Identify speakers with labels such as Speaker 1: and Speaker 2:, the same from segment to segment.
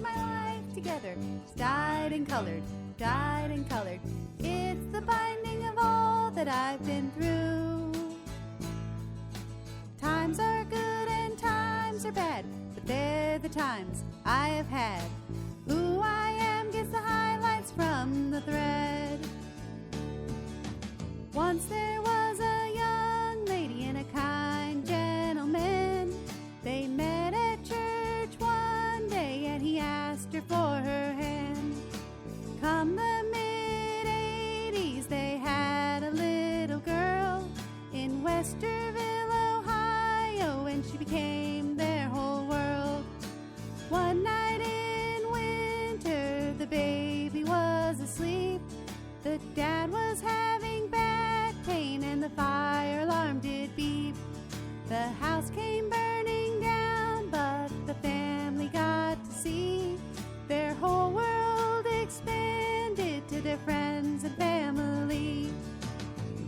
Speaker 1: my life together. It's dyed and colored, dyed and colored. It's the binding of all that I've been through. Times are good and times are bad, but they're the times I have had. Who I am gets the highlights from the thread. Once there was a young lady and a kind gentleman. They met at church one day and he asked her for her hand. Come the mid-80s, they had a little girl in Westerville, Ohio, and she became their whole world. One night in winter, the baby was asleep. The dad was having back pain and the fire alarm did beep. The house came burning down, but the family got to see their whole world expanded to their friends and family.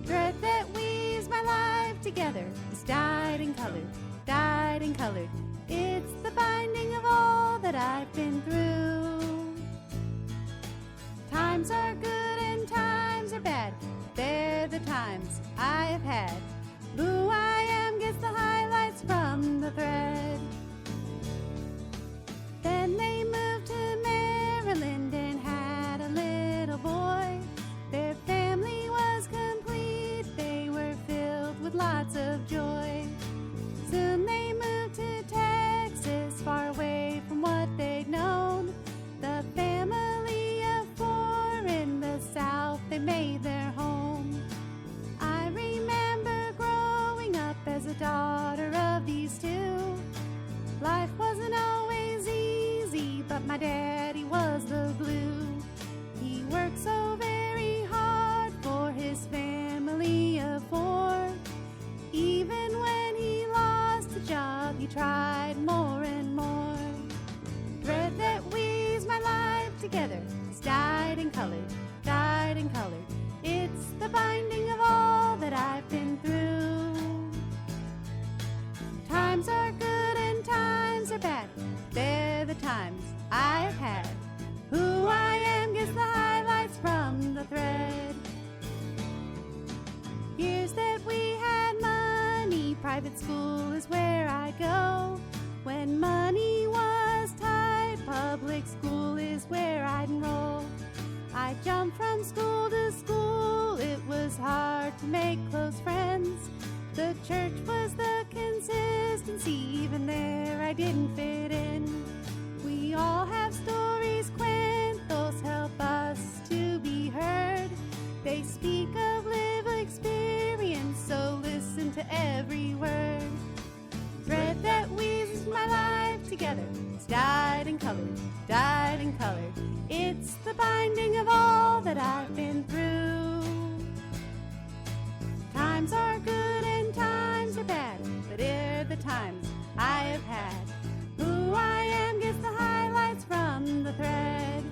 Speaker 1: Thread that weaves my life together is dyed and colored, dyed and colored. It's the binding of all that I've been through. Times are good and times are bad. They're the times I have had. Who I am gets the highlights from the thread. Then they moved to Maryland and had a little boy. Their family was complete. They were filled with lots of joy. Soon they moved to Texas, far away from what they'd known. The family of four in the South, they made their home. I remember growing up as a daughter of these two. Life wasn't always easy, but my daddy was the glue. He worked so very hard for his family of four. Even when he lost the job, he tried more and more. Thread that weaves my life together is dyed and colored, dyed and colored. It's the binding of all that I've been through. Times are good and times are bad. They're the times I've had. Who I am gets the highlights from the thread. Years that we had money, private school is where I go. When money was tight, public school is where I'd enroll. I jumped from school to school, it was hard to make close friends. The church was the consistency, even there I didn't fit in. We all have stories, those help us to be heard. They speak of lived experience, so listen to every word. Thread that weaves my life together, it's dyed and colored, dyed and colored. It's the binding of all that I've been through. Times are good and times are bad, but they're the times I have had. Who I am gets the highlights from the thread.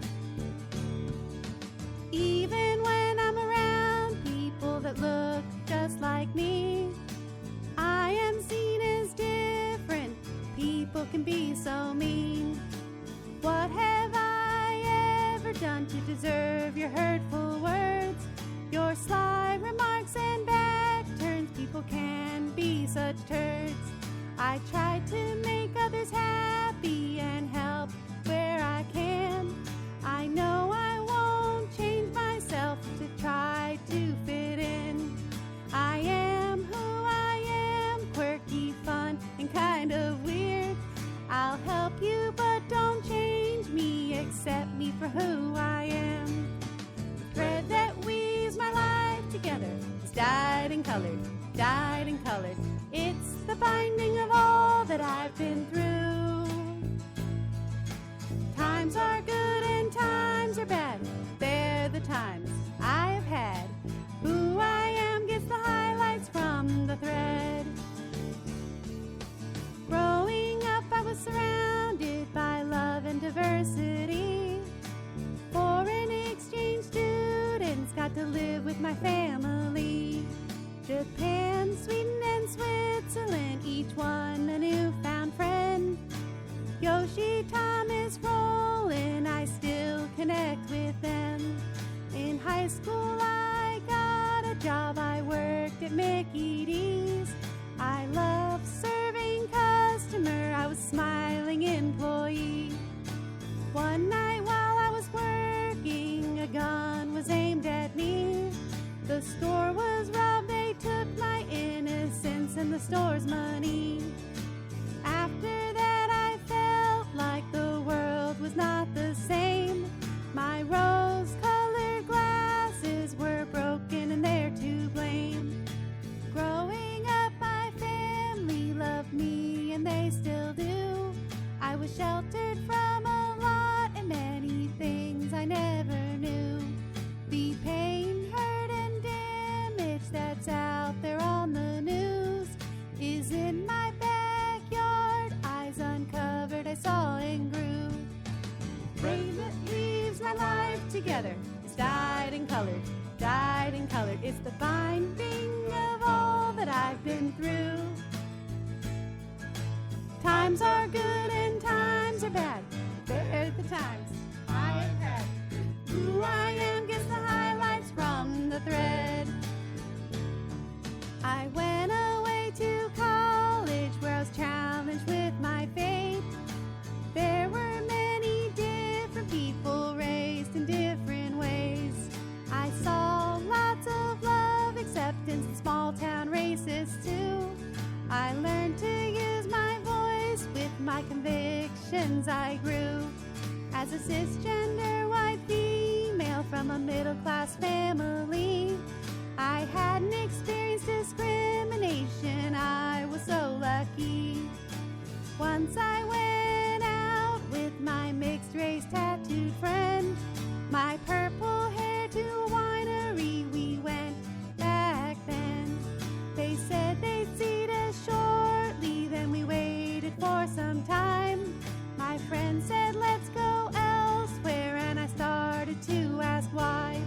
Speaker 1: Even when I'm around people that look just like me, I am seen as different. People can be so mean. What have I ever done to deserve your hurtful words? Your sly remarks and back turns, people can be such turds. I try to make others happy and help where I can. I know I won't change myself to try to fit in. I am who I am, quirky, fun, and kind of weird. I'll help you, but don't change me, accept me for who I am. The thread that weaves my life together is dyed and colored, dyed and colored. It's the binding of all that I've been through. Times are good and times are bad. They're the times I have had. Who I am gets the highlights from the thread. Growing up, I was surrounded by love and diversity. Foreign exchange students got to live with my family. Japan, Sweden, and Switzerland, each one a newfound friend. Yoshi, Thomas, Roland, I still connect with them. In high school, I got a job. I worked at Mickey D's. I love serving customer. I was smiling employee. One night while I was working, a gun was aimed at me. The store was robbed. They took my innocence and the store's money. After that, I felt like the world was not the same. My rose-colored glasses were broken and they're to blame. Growing up, my family loved me and they still do. I was sheltered from a lot and many things I never knew. The pain, hurt, and damage that's out there on the news is in my backyard. Eyes uncovered, I saw and grew. Rain that leaves my life together. It's dyed and colored, dyed and colored. It's the binding of all that I've been through. Times are good and times are bad. They're the times I have had. Who I am gets the highlights from the thread. I went away to college where I was challenged with my faith. There were many different people raised in different ways. I saw lots of love, acceptance, and small town racists too. I learned to use my voice with my convictions. I grew as a cisgender white female from a middle-class family. I hadn't experienced discrimination. I was so lucky. Once I went out with my mixed-race tattooed friend. My purple hair to a winery we went back then. They said they'd seat us shortly, then we waited for some time. My friend said, let's go elsewhere, and I started to ask why.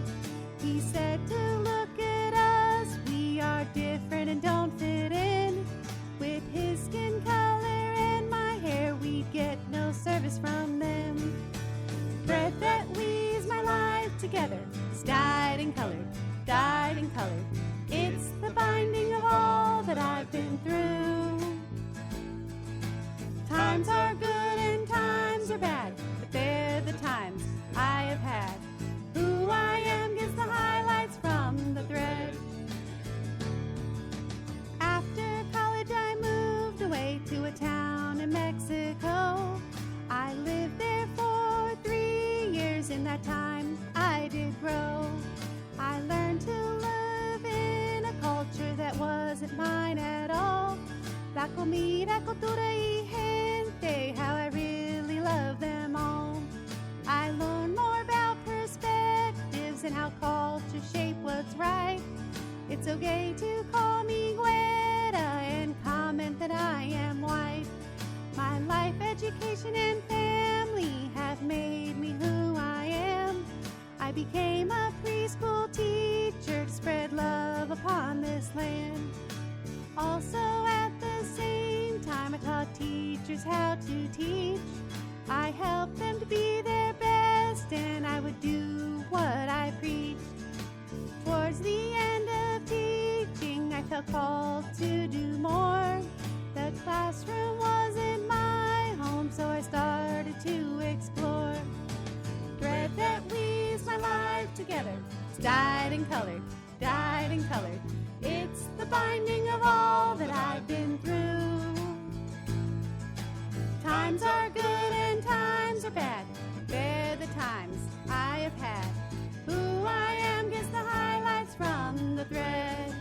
Speaker 1: He said to look at us, we are different and don't fit in. With his skin color and my hair, we'd get no service from them. Thread that weaves my life together is dyed and colored, dyed and colored. It's the binding of all that I've been through. Times are good and times are bad, but they're the times I have had. Who I am gets the highlights from the thread. After college, I moved away to a town in Mexico. I lived there for 3 years. In that time, I did grow. I learned to live in a culture that wasn't mine at all. La comida, cultura y gente, how I really love them all. I learned more about perspectives and how culture shape what's right. It's okay to call me Guetta and comment that I am white. My life, education, and family have made me who I am. I became a preschool teacher to spread love upon this land. Also at the same time, I taught teachers how to teach. I helped them to be their best, and I would do what I preached. Towards the end of teaching, I felt called to do more. The classroom wasn't my home, so I started to explore. Thread that weaves my life together, it's dyed and colored, dyed and colored. It's the binding of all that I've been through. Times are good and times are bad. They're the times I have had. Who I am gets the highlights from the thread.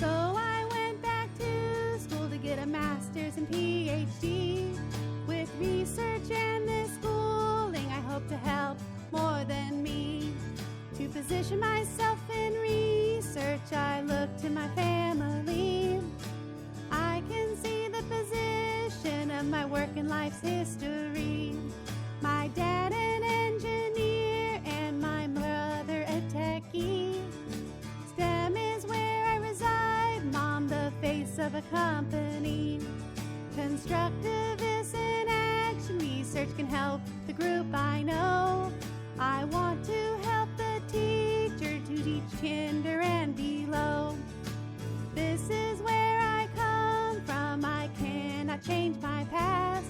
Speaker 1: So I went back to school to get a master's and PhD. With research and this schooling, I hope to help more than me. To position myself in research, I look to my family. I can see the position of my work in life's history. My dad an engineer and my brother a techie. STEM is where I reside, Mom the face of a company. Constructivist in action research can help the group I know. I want to help the teacher to teach kinder and below. This is where I come from. I cannot change my past,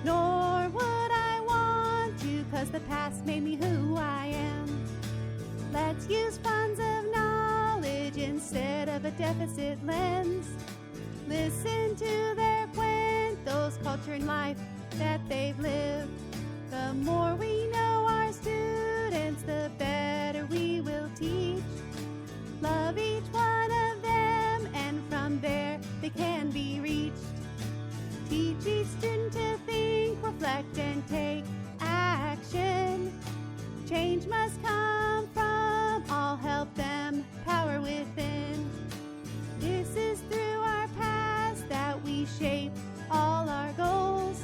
Speaker 1: nor would I want to, 'cause the past made me who I am. Let's use funds of knowledge instead of a deficit lens. Listen to their cuentos, culture and life that they've lived. The more we know our students, the better we will teach. Love each one of them, and from there they can be reached. Teach each student to think, reflect, and take action. Change must come from all, help them, power within. This is through our past that we shape all our goals.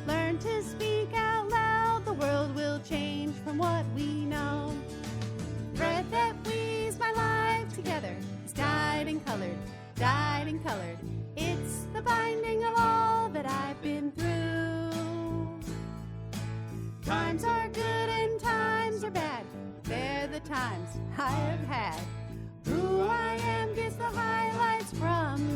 Speaker 1: Learn to speak out loud, the world will change from what we know. Thread that weaves my life together is dyed and colored, dyed and colored. It's the binding of all that I've been through. Times are good and times are bad, they're the times I have had. Who I am gets the highlights from